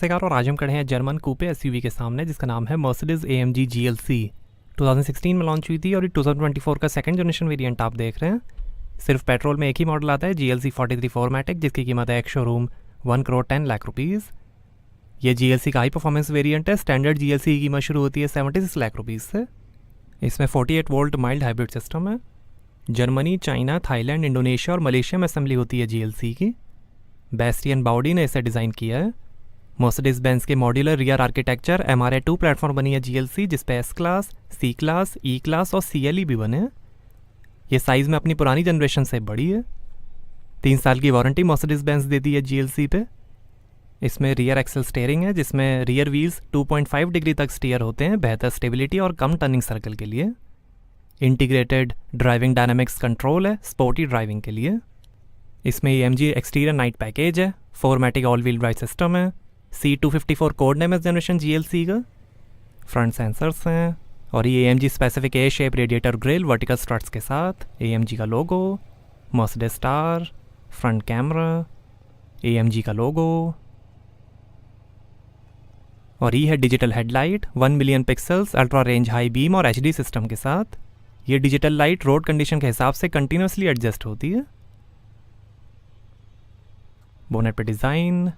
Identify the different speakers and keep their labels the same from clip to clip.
Speaker 1: नमस्कार। और आज हम खड़े हैं जर्मन कूपे एसयूवी के सामने जिसका नाम है मर्सिडीज AMG GLC। 2016 में लॉन्च हुई थी और ये 2024 का सेकंड जनरेशन वेरिएंट आप देख रहे हैं। सिर्फ पेट्रोल में एक ही मॉडल आता है GLC 43 4MATIC, जिसकी कीमत है एक्स शोरूम 1,10,00,000 रुपीज़। ये GLC का हाई परफॉर्मेंस वेरिएंट है। स्टैंडर्ड GLC की कीमत शुरू होती है 76 लाख रुपीज़ से। इसमें 48 वोल्ट माइल्ड हाइब्रिड सिस्टम है। जर्मनी, चाइना, थाईलैंड, इंडोनेशिया और मलेशिया में असेंबली होती है GLC की। बेस्टियन बाउडी ने इसे डिज़ाइन किया है। मर्सिडीज बेंज के modular rear architecture MRA2 platform बनी है GLC, जिस पे S class, C class, E class और CLE भी बने हैं। ये साइज़ में अपनी पुरानी जनरेशन से बड़ी है। 3 साल की वारंटी मर्सिडीज बेंज देती है GLC पे। इसमें रियर एक्सल स्टीयरिंग है, जिसमें रियर व्हील्स 2.5 डिग्री तक स्टीयर होते हैं, बेहतर स्टेबिलिटी और कम टर्निंग सर्कल के लिए। इंटीग्रेटेड ड्राइविंग डायनामिक्स कंट्रोल है स्पोर्टी ड्राइविंग के लिए। इसमें AMG एक्सटीरियर नाइट पैकेज है। 4MATIC all wheel drive system है। C254 कोड नेम है जनरेशन GLC का। फ्रंट सेंसर्स हैं और ये AMG specific A shape radiator grill vertical struts के साथ, AMG का logo, Mercedes star, front camera, AMG का लोगो और ये है digital headlight 1 million pixels, ultra range high beam और HD सिस्टम के साथ। ये डिजिटल लाइट रोड कंडीशन के हिसाब से कंटिन्यूसली एडजस्ट होती है। बोनेट पे डिज़ाइन,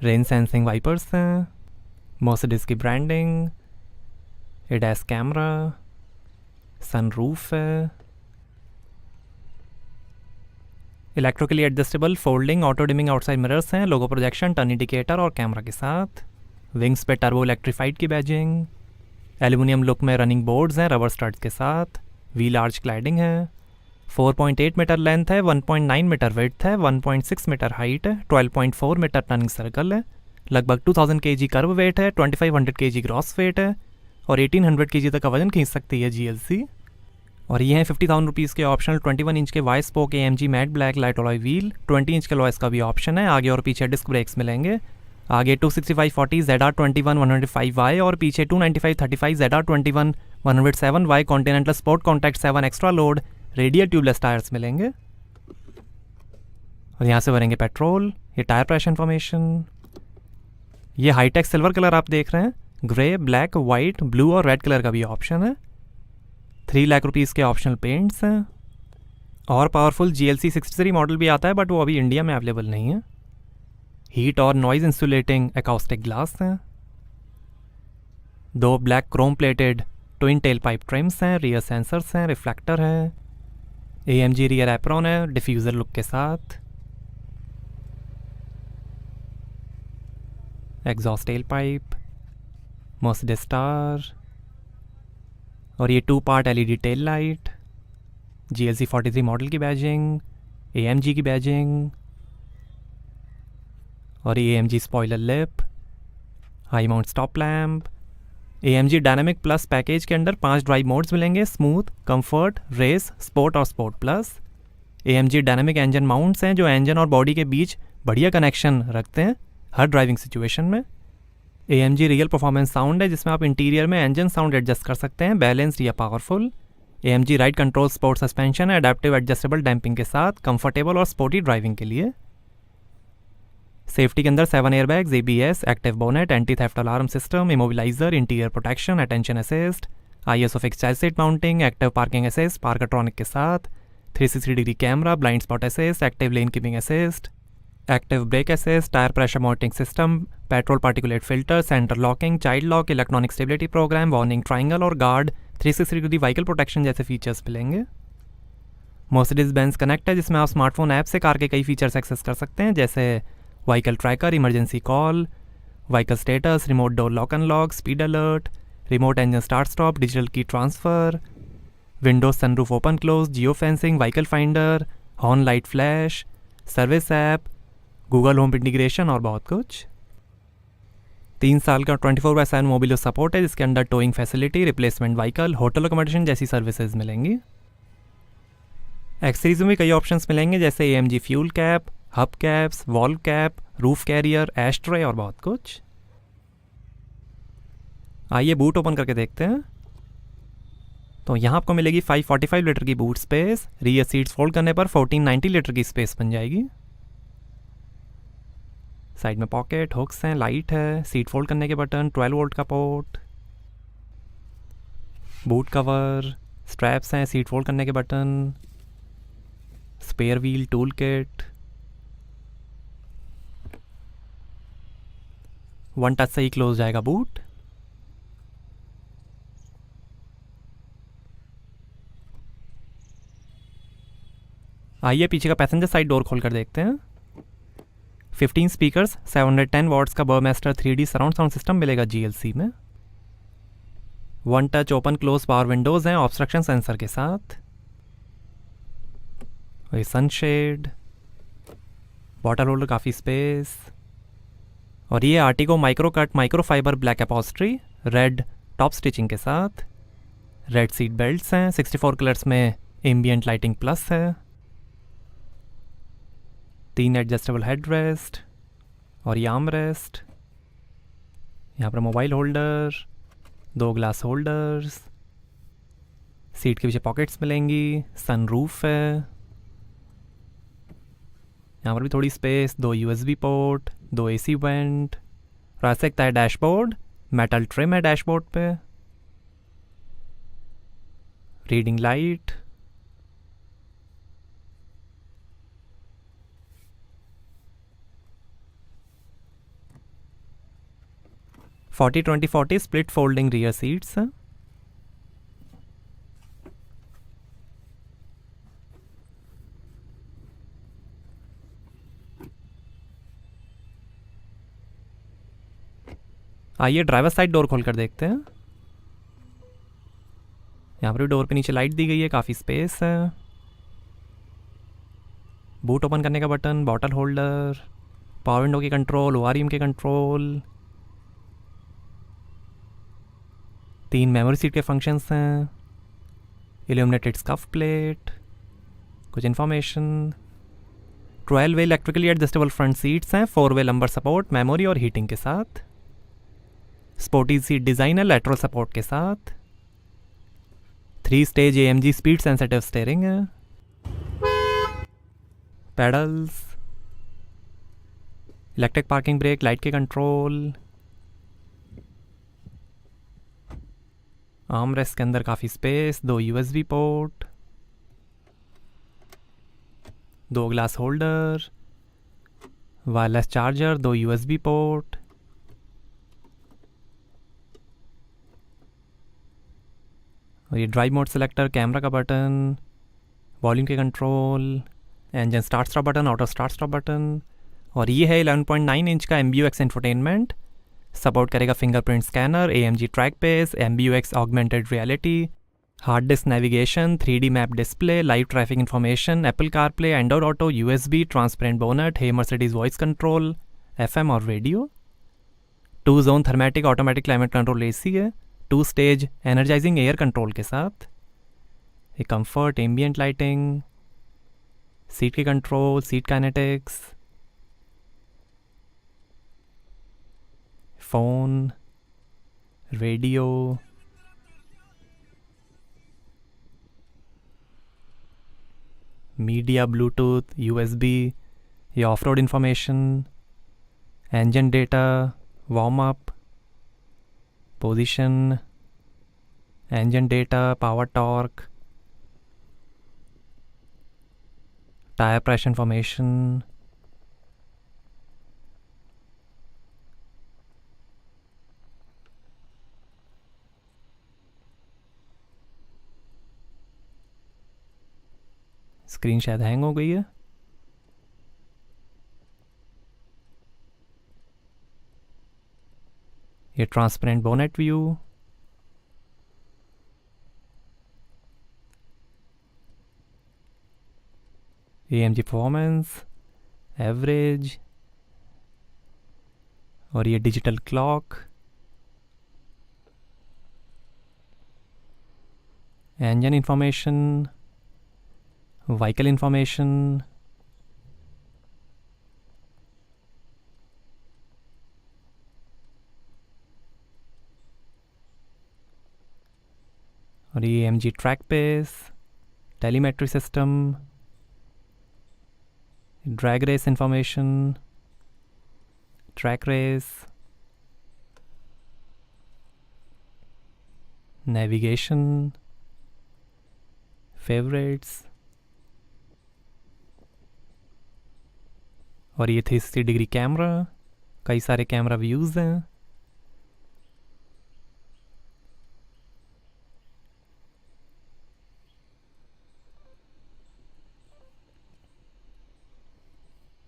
Speaker 1: रेन सेंसिंग वाइपर्स हैं, मर्सिडीज की ब्रांडिंग, ADAS कैमरा, सनरूफ है, electrically adjustable folding auto dimming outside mirrors हैं, लोगो प्रोजेक्शन, टर्न इंडिकेटर और कैमरा के साथ। विंग्स पे टर्बो इलेक्ट्रीफाइड की बैजिंग, एल्यूमिनियम लुक में रनिंग बोर्ड्स हैं रबर स्टड्स के साथ। व्हील आर्च क्लैडिंग है। 4.8 मीटर लेंथ है, 1.9 मीटर विड्थ है, 1.6 मीटर हाइट है, 12.4 मीटर टर्निंग सर्कल है, लगभग 2000 kg कर्व वेट है, 2500 kg ग्रॉस वेट है और 1800 kg तक का वजन खींच सकती है GLC। और ये है 50,000 रुपीज़ के ऑप्शनल 21 इंच के Y spoke AMG matte black light alloy wheel. 20 inch के लॉयस का भी ऑप्शन है। आगे और पीछे डिस्क ब्रेक्स मिलेंगे। आगे 265/40 ZR21 और पीछे 295/35 ZR21 continental sport contact 7 extra load radial tubeless tyres मिलेंगे। और यहाँ से भरेंगे पेट्रोल। ये टायर प्रेशर इन्फॉर्मेशन, ये हाईटेक सिल्वर कलर आप देख रहे हैं। ग्रे, ब्लैक, वाइट, ब्लू और रेड कलर का भी ऑप्शन है। 3 लाख रुपीज़ के ऑप्शनल पेंट्स हैं। और पावरफुल GLC 63 मॉडल भी आता है, बट वो अभी इंडिया में अवेलेबल नहीं है। हीट और नॉइज इंसुलेटिंग एकॉस्टिक ग्लास हैं। 2 black Chrome plated twin tell pipe TRIMS हैं। रियर सेंसर्स हैं, रिफ्लेक्टर है। AMG रियर एप्रॉन है डिफ्यूज़र लुक के साथ। Exhaust tell pipe, Mercedes star और ये 2 part LED tail light. GLC 43 model की बैजिंग, AMG की बैजिंग और ये AMG spoiler lip, high mount stop lamp. AMG dynamic plus package के अंदर 5 ड्राइव मोड्स मिलेंगे, स्मूथ, कंफर्ट, रेस, स्पोर्ट और sport plus. AMG dynamic engine mounts हैं जो इंजन और बॉडी के बीच बढ़िया कनेक्शन रखते हैं हर ड्राइविंग सिचुएशन में। AMG रियल परफॉर्मेंस साउंड है, जिसमें आप इंटीरियर में इंजन साउंड एडजस्ट कर सकते हैं, बैलेंस्ड या powerful. AMG ride control sport suspension है अडेप्टिव एडजस्टेबल डैम्पिंग के साथ, कंफर्टेबल और स्पोर्टी ड्राइविंग के लिए। सेफ्टी के अंदर 7 airbags, ABS, active bonnet, anti theft alarm system, immobiliser, interior protection, attention assist, ISO fix child seat mounting, active parking assist Parktronic के साथ, 360 degree camera, blind spot assist, active lane keeping assist, active brake assist, tyre pressure monitoring system, petrol particulate filter, centre locking, child lock, electronic stability program, warning triangle और guard, 360 degree vehicle protection जैसे features मिलेंगे। Mercedes Benz connect है, जिसमें आप smartphone app से car के कई features access कर सकते हैं, जैसे vehicle tracker, emergency call, vehicle status, remote door lock unlock, speed alert, remote engine start stop, digital key transfer, windows sunroof open close, geo fencing, vehicle finder, horn light flash, service app, Google Home integration और बहुत कुछ। 3 साल का 24/7 Mobilio support है, जिसके अंदर towing facility, replacement vehicle, hotel accommodation जैसी services मिलेंगी। एक्सेसरीज में भी कई ऑप्शंस मिलेंगे, जैसे AMG fuel cap, hub caps, valve cap, roof carrier, ash tray और बहुत कुछ। आइए बूट ओपन करके देखते हैं। तो यहाँ आपको मिलेगी 545 लीटर की boot space. Rear seats fold करने पर 1490 लीटर की स्पेस बन जाएगी। साइड में पॉकेट, हुक्स हैं, लाइट है, सीट फोल्ड करने के बटन, 12 वोल्ट का पोर्ट, बूट कवर, स्ट्रैप्स हैं, सीट फोल्ड करने के button, spare wheel, tool kit, 1 touch से ही क्लोज जाएगा बूट। आइए पीछे का पैसेंजर साइड डोर खोल कर देखते हैं। 15 स्पीकर्स, 710 वॉट्स का बर्मास्टर 3D सराउंड साउंड सिस्टम मिलेगा GLC में। 1 touch open close power Windows हैं ऑब्स्ट्रक्शन सेंसर के साथ। वही सनशेड, वाटर होल्डर, काफ़ी स्पेस। और ये Artico micro cut micro fibre black upholstery red top stitching के साथ। रेड सीट बेल्ट्स हैं, 64 कलर्स में एम्बियंट लाइटिंग प्लस है। 3 एडजस्टेबल हेड रेस्ट और ये आर्म रेस्ट। यहाँ पर mobile holder, 2 glass holders, seat के पीछे पॉकेट्स मिलेंगी, सनरूफ है। यहाँ पर भी थोड़ी space, 2 USB port, 2 AC went, और आ सकता है डैशबोर्ड, मेटल ट्रिम है डैशबोर्ड पे, reading light, forty 20-40 split folding rear seats हैं। आइए ड्राइवर साइड डोर खोल कर देखते हैं। यहाँ पर भी डोर पे नीचे लाइट दी गई है, काफ़ी स्पेस है। बूट ओपन करने का button, bottle holder, power window की कंट्रोल, ORM के कंट्रोल, 3 मेमोरी सीट के फंक्शंस हैं, इल्यूमिनेटेड स्कफ प्लेट, कुछ information, 12 way electrically adjustable front seats हैं, 4 वे लंबर सपोर्ट, मेमोरी और हीटिंग के साथ। स्पोर्टी सीट डिज़ाइन है लैटरल सपोर्ट के साथ। 3 stage AMG speed sensitive steering है। Pedals, electric parking brake, light के कंट्रोल, आर्म रेस्ट के अंदर काफ़ी space, 2 USB port, 2 glass holder, wireless charger, 2 USB port, और ये ड्राइव मोड सिलेक्टर, कैमरा का बटन, वॉल्यूम के control, engine start stop button, auto start stop button, और ये है 11.9 इंच का MBUX इंफोटेनमेंट। सपोर्ट करेगा fingerprint scanner, AMG track pace, MBUX augmented reality, hard disk navigation, 3D map display, live traffic information, Apple CarPlay, Android Auto, USB, transparent bonnet, hey Mercedes voice control, FM और radio. 2 zone Thermatic automatic climate control AC है, 2 stage energising air control के साथ। ये comfort, ambient lighting, seat के control, seat kinetics, phone, radio, media, Bluetooth, USB, ये off road information, engine data, warm up, position, engine data, power torque, tyre pressure information, screen शायद hang हो गई है। ये transparent bonnet view, AMG performance, average, और ये digital clock, engine information, vehicle information, और ये AMG track pace, telemetry system, drag race information, track race, navigation, favorites, और ये 360 डिग्री कैमरा, कई सारे कैमरा व्यूज़ हैं।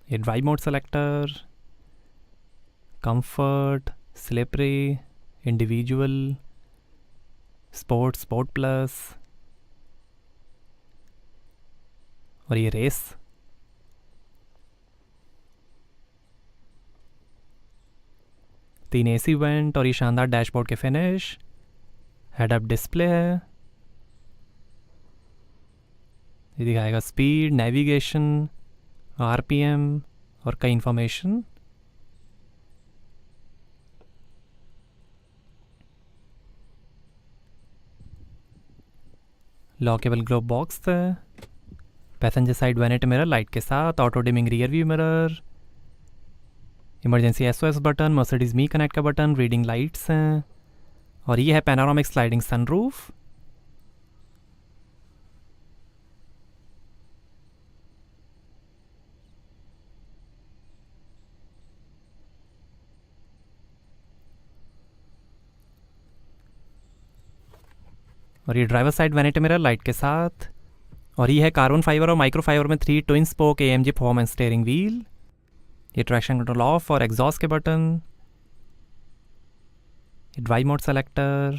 Speaker 1: ये drive mode selector, comfort, slippery, individual, sport, sport plus, और ये रेस। तीन एसी वेंट और ये शानदार डैशबोर्ड के फिनिश। हेड अप डिस्प्ले है, ये दिखाएगा स्पीड, नेविगेशन, आरपीएम और कई इंफॉर्मेशन। लॉकेबल ग्लोब बॉक्स है, passenger side vanity mirror light के साथ, auto dimming rear view mirror, emergency SOS button, Mercedes मी कनेक्ट का बटन, रीडिंग लाइट्स हैं, और ये है पैनोरामिक स्लाइडिंग सनरूफ। और ये driver side vanity mirror light के साथ, और ये है कार्बन फाइबर और माइक्रो फाइबर में 3 twin spoke AMG performance steering wheel. ये ट्रैक्शन कंट्रोल ऑफ और एग्जॉस्ट के बटन, ये ड्राइव मोड सेलेक्टर,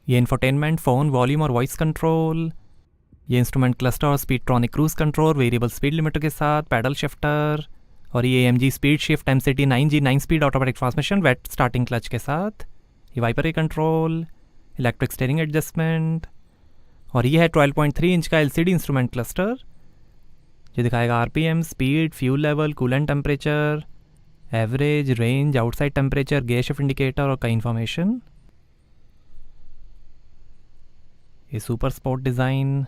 Speaker 1: ये इंफोटेनमेंट, फ़ोन, वॉल्यूम और वॉइस कंट्रोल, ये इंस्ट्रूमेंट क्लस्टर और Speedtronic cruise control variable speed limiter के साथ, पैडल शिफ्टर, और ये AMG speed shift MCT 9G 9 speed automatic transmission wet starting clutch के साथ, ये wiper control, electric steering adjustment, और ये है 12.3 इंच का LCD इंस्ट्रूमेंट क्लस्टर जो दिखाएगा RPM, speed, fuel level, coolant temperature, average, range, outside temperature, gear shift indicator और कई इंफॉर्मेशन। ये सुपर स्पोर्ट डिज़ाइन,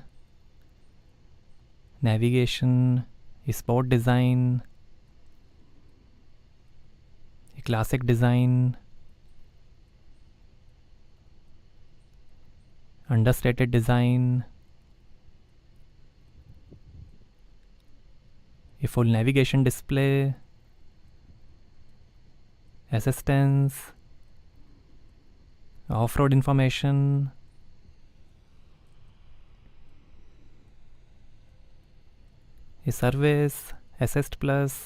Speaker 1: नेविगेशन, ये स्पोर्ट डिज़ाइन, ये क्लासिक डिज़ाइन, अंडरस्टेटेड डिज़ाइन, ये full navigation display, assistance, off road information, ये service, assist plus,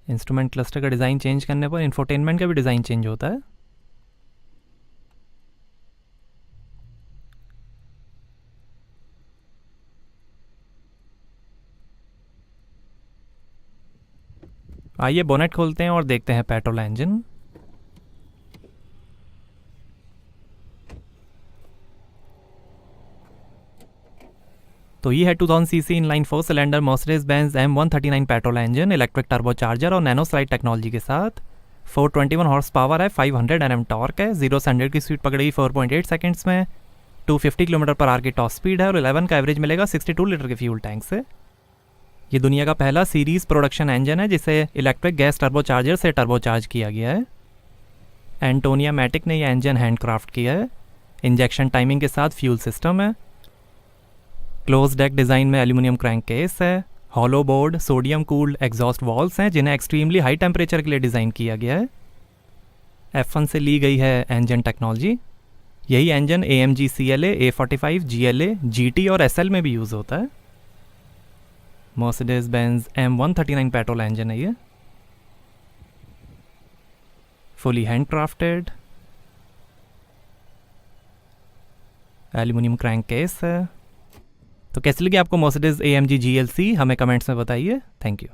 Speaker 1: instrument cluster का design change करने पर इंफोटेनमेंट का भी डिज़ाइन चेंज होता है। आइए बोनेट खोलते हैं और देखते हैं पेट्रोल इंजन। तो ये है 2000 CC inline 4 cylinder Mercedes Benz M139 petrol engine, electric turbo charger और नैनो स्लाइड टेक्नोलॉजी के साथ। 421 हॉर्स पावर है, 500 Nm टॉर्क है, 0 से 100 की स्पीड पकड़ेगी 4.8 सेकंड्स में, 250 किलोमीटर पर आवर की टॉप स्पीड है और 11 का एवरेज मिलेगा 62 लीटर के फ्यूल टैंक से। ये दुनिया का पहला सीरीज प्रोडक्शन इंजन है जिसे इलेक्ट्रिक गैस टर्बो चार्जर से टर्बो चार्ज किया गया है। एंटोनिया मैटिक ने यह इंजन हैंडक्राफ्ट किया है। इंजेक्शन टाइमिंग के साथ फ्यूल सिस्टम है। क्लोज डेक डिज़ाइन में एल्यूमिनियम क्रैंक केस है। Hollow board, sodium cooled exhaust walls हैं जिन्हें एक्सट्रीमली हाई टेम्परेचर के लिए डिज़ाइन किया गया है। F1 से ली गई है इंजन टेक्नोलॉजी। यही engine AMG CLA, A45, GLA, GT और SL में भी यूज़ होता है। Mercedes Benz M139 petrol engine है ये, fully handcrafted, aluminium crank case है। तो कैसी लगी आपको मर्सिडीज AMG GLC? हमें कमेंट्स में बताइए। Thank you.